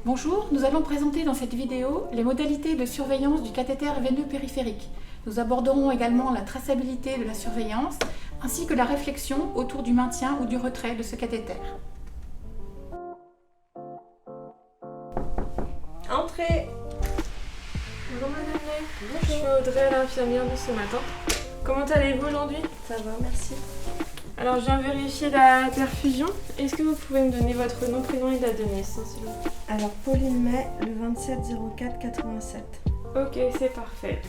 Bonjour, nous allons présenter dans cette vidéo les modalités de surveillance du cathéter veineux périphérique. Nous aborderons également la traçabilité de la surveillance ainsi que la réflexion autour du maintien ou du retrait de ce cathéter. Entrez. Bonjour madame May. Je suis Audrey, l'infirmière de ce matin. Comment allez-vous aujourd'hui? Ça va, merci. Alors je viens vérifier la perfusion. Est-ce que vous pouvez me donner votre nom, prénom et date de naissance s'il vous plaît? Alors Pauline May, le 27-04-87. Ok, c'est parfait.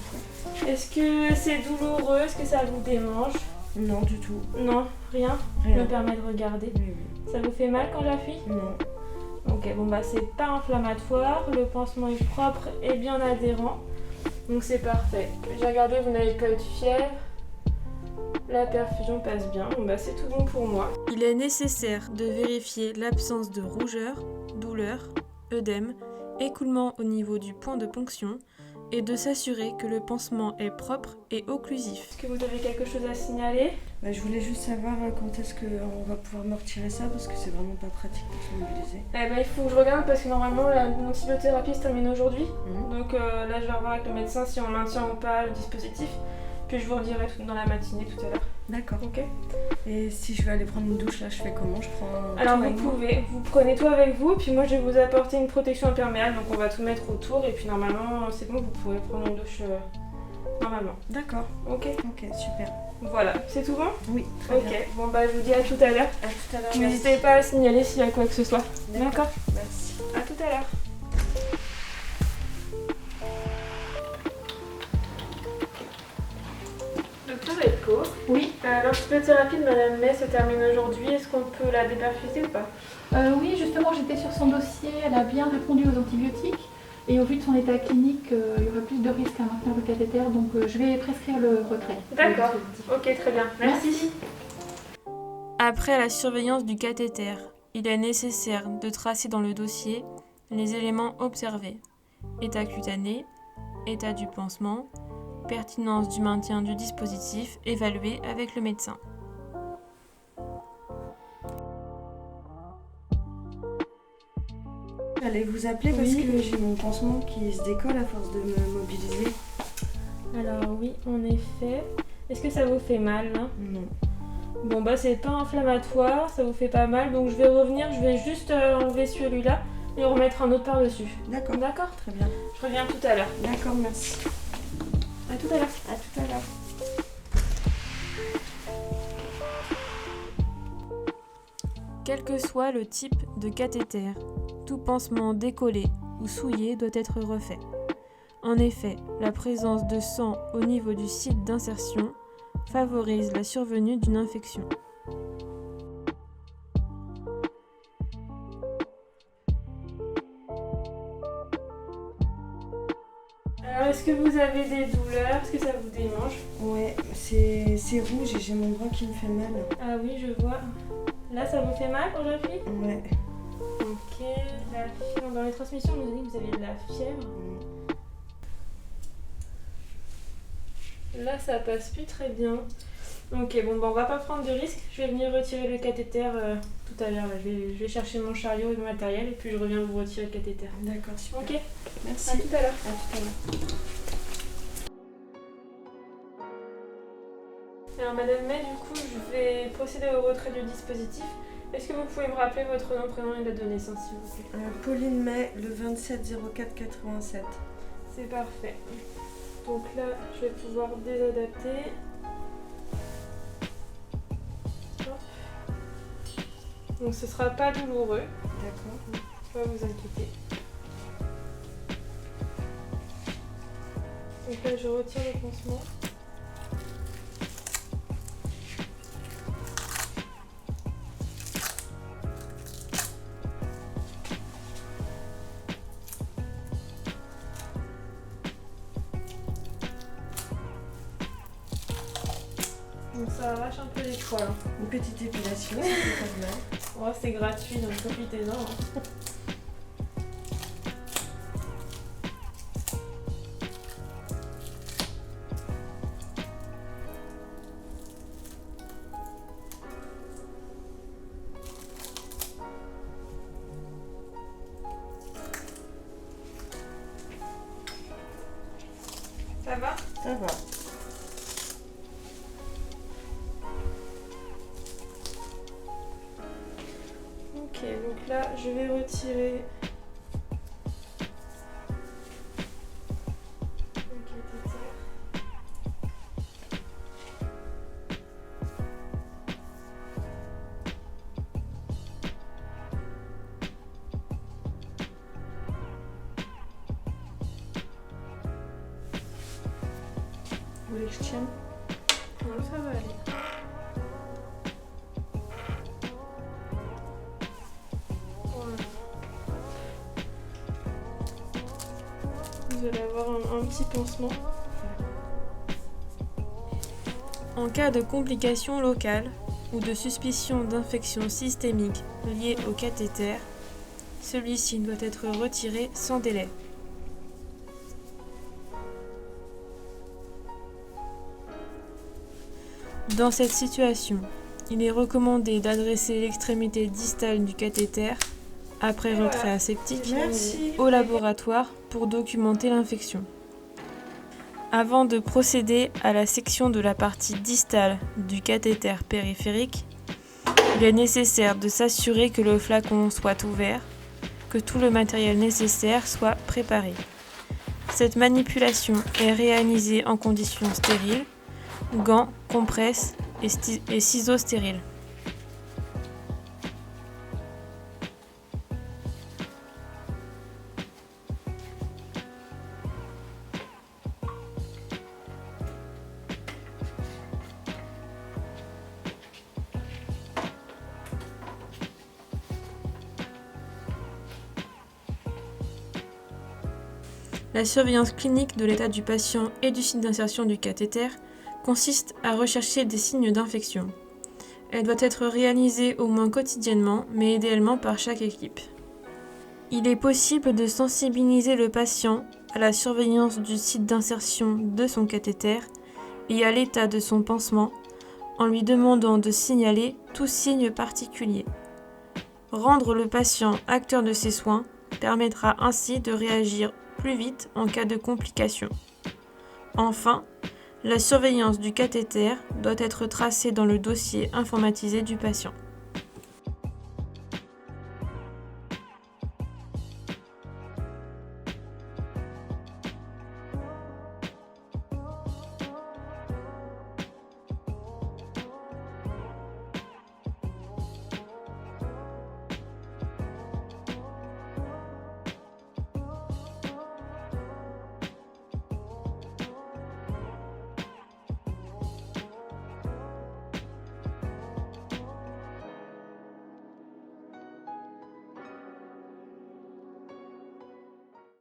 Est-ce que c'est douloureux? Est-ce que ça vous démange? Non, du tout. Non, rien? Rien. Je me permets de regarder. Oui. Ça vous fait mal quand j'appuie? Non. Ok, bon bah c'est pas inflammatoire, le pansement est propre et bien adhérent, donc c'est parfait. J'ai regardé, vous n'avez pas eu de fièvre, la perfusion passe bien, bon bah c'est tout bon pour moi. Il est nécessaire de vérifier l'absence de rougeur, douleur, œdème, écoulement au niveau du point de ponction et de s'assurer que le pansement est propre et occlusif. Est-ce que vous avez quelque chose à signaler? Je voulais juste savoir quand est-ce qu'on va pouvoir me retirer ça parce que c'est vraiment pas pratique pour se mobiliser. Il faut que je regarde parce que normalement l'antibiothérapie se termine aujourd'hui. Donc là je vais revoir avec le médecin si on maintient ou pas le dispositif. Puis je vous redirai dans la matinée tout à l'heure. D'accord. Ok. Et si je veux aller prendre une douche là, je fais comment? Je prends Alors tout vous avec moi pouvez, vous prenez tout avec vous, puis moi je vais vous apporter une protection imperméable, donc on va tout mettre autour et puis normalement c'est bon, vous pouvez prendre une douche normalement. D'accord. Ok. Ok, super. Voilà, c'est tout bon? Oui, très bien. Ok, bon bah je vous dis à tout à l'heure. À tout à l'heure. N'hésitez pas à signaler s'il y a quoi que ce soit. D'accord? Merci. À tout à l'heure. Docteur Elko, Oui, l'antibiothérapie de Madame May se termine aujourd'hui. Est-ce qu'on peut la déperfuser ou pas? oui, justement j'étais sur son dossier, elle a bien répondu aux antibiotiques et au vu de son état clinique, il y aura plus de risques à maintenir le cathéter, donc je vais prescrire le retrait. D'accord, ok, très bien. Merci. Après la surveillance du cathéter, il est nécessaire de tracer dans le dossier les éléments observés. État cutané, état du pansement, pertinence du maintien du dispositif évalué avec le médecin. J'allais vous appeler parce que j'ai mon pansement qui se décolle à force de me mobiliser. Alors oui, en effet. Est-ce que ça vous fait mal là? Non. Bon bah c'est pas inflammatoire, ça vous fait pas mal, donc je vais revenir, je vais juste enlever celui-là et remettre un autre par-dessus. D'accord. D'accord? Très bien. Je reviens tout à l'heure. D'accord, merci. À tout à l'heure. À tout à l'heure. Quel que soit le type de cathéter, tout pansement décollé ou souillé doit être refait. En effet, la présence de sang au niveau du site d'insertion favorise la survenue d'une infection. Alors, est-ce que vous avez des douleurs? Est-ce que ça vous démange? Ouais, c'est rouge et j'ai mon bras qui me fait mal. Ah oui, je vois. Là, ça vous fait mal quand j'appuie? Ouais. Ok. La fièvre. Dans les transmissions, on nous dit que vous avez de la fièvre. Là, ça passe plus très bien. Ok, bon, on va pas prendre de risque. Je vais venir retirer le cathéter tout à l'heure. Je vais chercher mon chariot et mon matériel et puis je reviens vous retirer le cathéter. D'accord, super. Ok, Merci. à tout à l'heure. À tout à l'heure. Alors, Madame May, du coup, je vais procéder au retrait du dispositif. Est-ce que vous pouvez me rappeler votre nom, prénom et date de naissance, s'il vous plaît? Pauline May, le 27-04-87. C'est parfait. Donc là, je vais pouvoir désadapter. Hop. Donc ce sera pas douloureux, D'accord. pas vous inquiéter. Donc là, je retire le pansement. Donc ça arrache un peu les poils. Une petite épilation, ça fait pas de mal. Oh, c'est gratuit, donc profitez-en. Hein. Ça va. Ok, donc là, je vais retirer le cathéter. Vous voulez que je tienne? Non, ça va aller. Voilà. Vous allez avoir un petit pansement. En cas de complications locales ou de suspicion d'infection systémique liée au cathéter, celui-ci doit être retiré sans délai. Dans cette situation, il est recommandé d'adresser l'extrémité distale du cathéter, après retrait aseptique, Merci. au laboratoire pour documenter l'infection. Avant de procéder à la section de la partie distale du cathéter périphérique, il est nécessaire de s'assurer que le flacon soit ouvert, que tout le matériel nécessaire soit préparé. Cette manipulation est réalisée en conditions stériles, gants, compresses et ciseaux stériles. La surveillance clinique de l'état du patient et du site d'insertion du cathéter consiste à rechercher des signes d'infection. Elle doit être réalisée au moins quotidiennement, mais idéalement par chaque équipe. Il est possible de sensibiliser le patient à la surveillance du site d'insertion de son cathéter et à l'état de son pansement en lui demandant de signaler tout signe particulier. Rendre le patient acteur de ses soins permettra ainsi de réagir plus vite en cas de complications. Enfin, la surveillance du cathéter doit être tracée dans le dossier informatisé du patient.